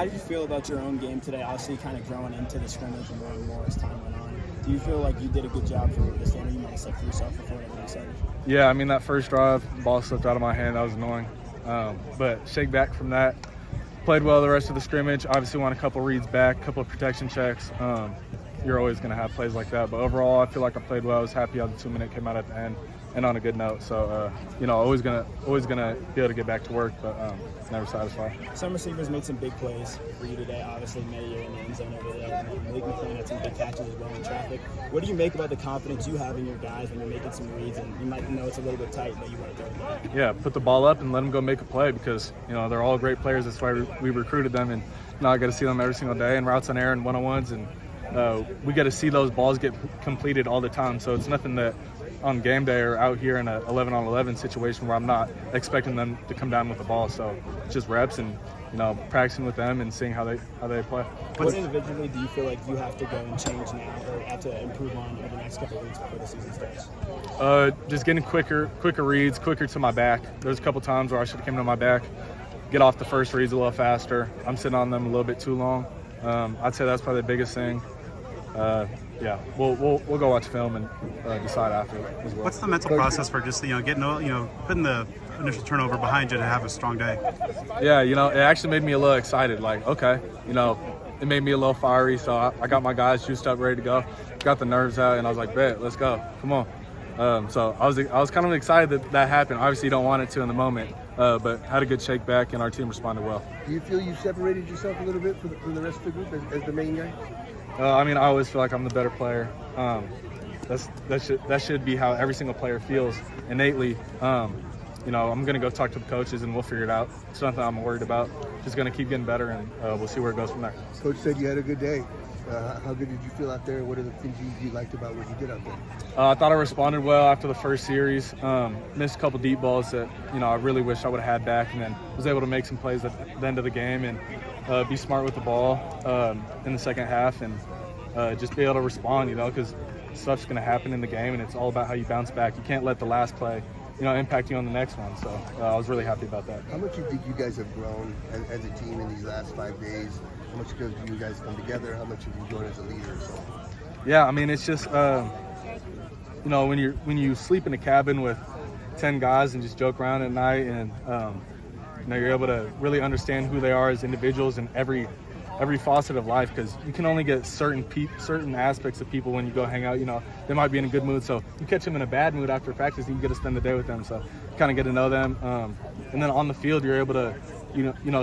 How did you feel about your own game today? Obviously, kind of growing into the scrimmage and more and more as time went on. Do you feel like you did a good job for the standard you might have set for yourself before everything started? Yeah, I mean, that first drive, ball slipped out of my hand. That was annoying. But shake back from that. Played well the rest of the scrimmage. Obviously, won a couple reads back, a couple of protection checks. You're always going to have plays like that. But overall, I feel like I played well. I was happy how the 2-minute came out at the end and on a good note. So, always gonna be able to get back to work, but never satisfied. Some receivers made some big plays for you today. Obviously, Mayer in the end zone over there. Malik McLean had some big catches as well in traffic. What do you make about the confidence you have in your guys when you're making some reads and you might know it's a little bit tight, but you want to throw it back? Yeah, put the ball up and let them go make a play because, they're all great players. That's why we recruited them, and I got to see them every single day in routes on air and one-on-ones, and we got to see those balls get completed all the time. So it's nothing that on game day or out here in a 11-on-11 situation where I'm not expecting them to come down with the ball. So it's just reps and practicing with them and seeing how they play. What individually do you feel like you have to go and change now or have to improve on over the next couple of weeks before the season starts? Just getting quicker reads, quicker to my back. There's a couple times where I should have came to my back, get off the first reads a little faster. I'm sitting on them a little bit too long. I'd say that's probably the biggest thing. Yeah, we'll go watch film and decide after as well. What's the mental process for just getting putting the initial turnover behind you to have a strong day? Yeah, it actually made me a little excited. Like, okay, it made me a little fiery. So I got my guys juiced up, ready to go. Got the nerves out, and I was like, bet, let's go, come on. So I was kind of excited that happened. Obviously, you don't want it to in the moment, but had a good shake back, and our team responded well. Do you feel you separated yourself a little bit from the rest of the group as the main guy? I always feel like I'm the better player. That should be how every single player feels innately. I'm going to go talk to the coaches and we'll figure it out. It's nothing I'm worried about. Just going to keep getting better and we'll see where it goes from there. Coach said you had a good day. How good did you feel out there? What are the things you liked about what you did out there? I thought I responded well after the first series. Missed a couple deep balls that I really wish I would have had back, and then was able to make some plays at the end of the game and be smart with the ball in the second half and just be able to respond, because stuff's going to happen in the game and it's all about how you bounce back. You can't let the last play impact you on the next one. So I was really happy about that. How much do you think you guys have grown as a team in these last 5 days? How much do you guys come together? How much have you grown as a leader? So? Yeah, it's just when you sleep in a cabin with 10 guys and just joke around at night and you're able to really understand who they are as individuals in every facet of life, because you can only get certain aspects of people when you go hang out. They might be in a good mood, so you catch them in a bad mood after practice and you get to spend the day with them, so you kind of get to know them, and then on the field you're able to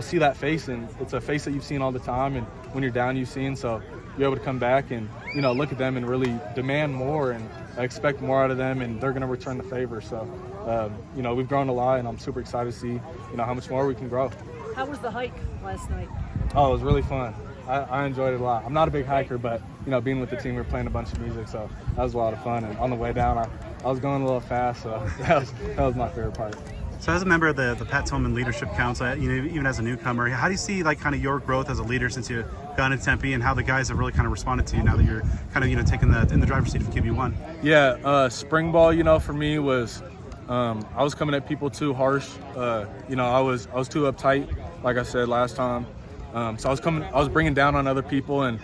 see that face, and it's a face that you've seen all the time, and when you're down you've seen, so you're able to come back and look at them and really demand more and expect more out of them, and they're going to return the favor. So we've grown a lot, and I'm super excited to see how much more we can grow. How was the hike last night? Oh, it was really fun. I enjoyed it a lot. I'm not a big hiker, but being with the team, we were playing a bunch of music, so that was a lot of fun. And on the way down, I was going a little fast, so that was my favorite part. So as a member of the Pat Tillman Leadership Council, even as a newcomer, how do you see your growth as a leader since you've gone to Tempe, and how the guys have really kind of responded to you now that you're taking in the driver's seat of QB1? Yeah, spring ball, for me was I was coming at people too harsh. I was too uptight, like I said last time. So I was bringing down on other people, and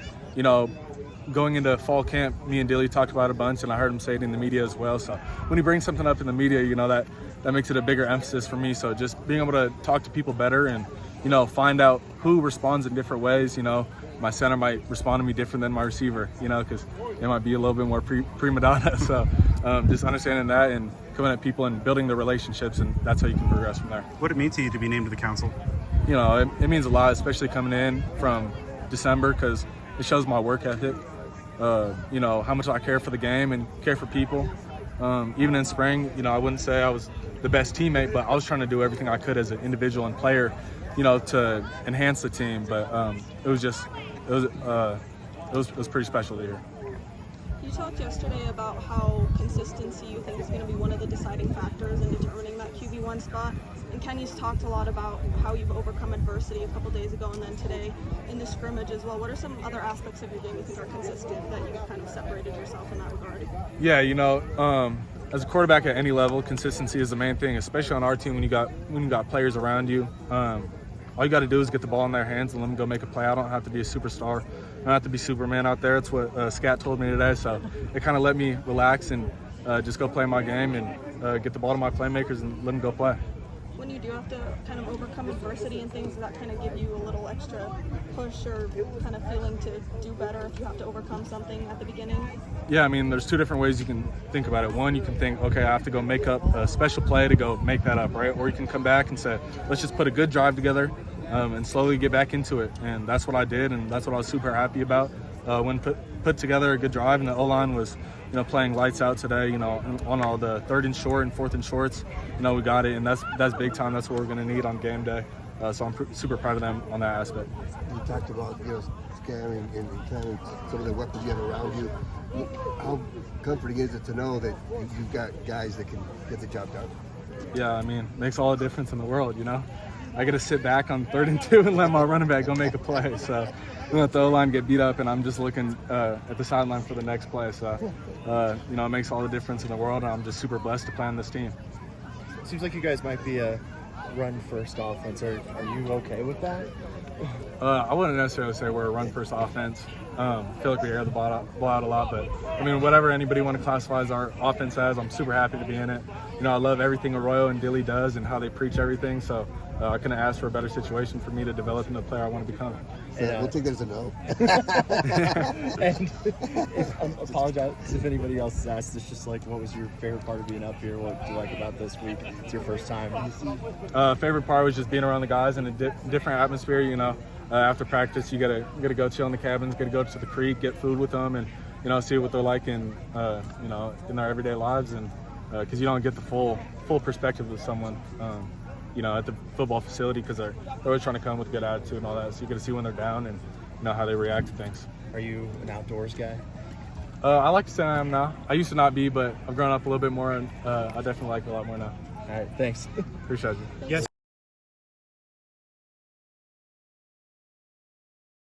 going into fall camp, me and Dilly talked about it a bunch, and I heard him say it in the media as well. So when you bring something up in the media, that makes it a bigger emphasis for me. So just being able to talk to people better and find out who responds in different ways. My center might respond to me different than my receiver, because they might be a little bit more prima donna. So just understanding that and coming at people and building the relationships, and that's how you can progress from there. What did it mean to you to be named to the council? It means a lot, especially coming in from December, because it shows my work ethic, how much I care for the game and care for people. Even in spring, I wouldn't say I was the best teammate, but I was trying to do everything I could as an individual and player, to enhance the team. But it was pretty special to hear. You talked yesterday about how consistency you think is going to be one of the deciding factors in determining that QB1 spot. And Kenny's talked a lot about how you've overcome adversity a couple days ago and then today in the scrimmage as well. What are some other aspects of your game you think are consistent that you've kind of separated yourself in that regard? Yeah, as a quarterback at any level, consistency is the main thing, especially on our team when you got players around you. all you got to do is get the ball in their hands and let them go make a play. I don't have to be a superstar. I don't have to be Superman out there. It's what Scat told me today. So it kind of let me relax and just go play my game and get the ball to my playmakers and let them go play. When you do have to kind of overcome adversity and things, does that kind of give you a little extra push or kind of feeling to do better if you have to overcome something at the beginning? Yeah, I mean, there's two different ways you can think about it. One, you can think, okay, I have to go make up a special play to go make that up, right? Or you can come back and say, let's just put a good drive together and slowly get back into it. And that's what I did, and that's what I was super happy about. When put together a good drive, and the O-line was, playing lights out today, on all the 3rd and short and 4th and shorts, we got it, and that's big time. That's what we're going to need on game day. So I'm super proud of them on that aspect. You talked about, scamming and kind of some of the weapons you have around you. How comforting is it to know that you've got guys that can get the job done? Yeah, I mean, makes all the difference in the world, I got to sit back on 3rd and 2 and let my running back go make a play. So let the O-line get beat up, and I'm just looking at the sideline for the next play. So, it makes all the difference in the world, and I'm just super blessed to play on this team. Seems like you guys might be a run-first offense. Are you okay with that? I wouldn't necessarily say we're a run-first offense. I feel like we air the ball out a lot, but I mean, whatever anybody want to classify as our offense as, I'm super happy to be in it. I love everything Arroyo and Dilly does and how they preach everything. So I couldn't ask for a better situation for me to develop into the player I want to become. We'll take that as a no. And apologize if anybody else has asked. It's just like, what was your favorite part of being up here? What do you like about this week? It's your first time. Favorite part was just being around the guys in a different atmosphere. After practice, you gotta go chill in the cabins, gotta go to the creek, get food with them, and see what they're like in in their everyday lives, and because you don't get the full perspective of someone. At the football facility, because they're always trying to come with a good attitude and all that. So you get to see when they're down and how they react to things. Are you an outdoors guy? I like to say I am now. I used to not be, but I've grown up a little bit more, and I definitely like it a lot more now. All right, thanks. Appreciate you. Yes.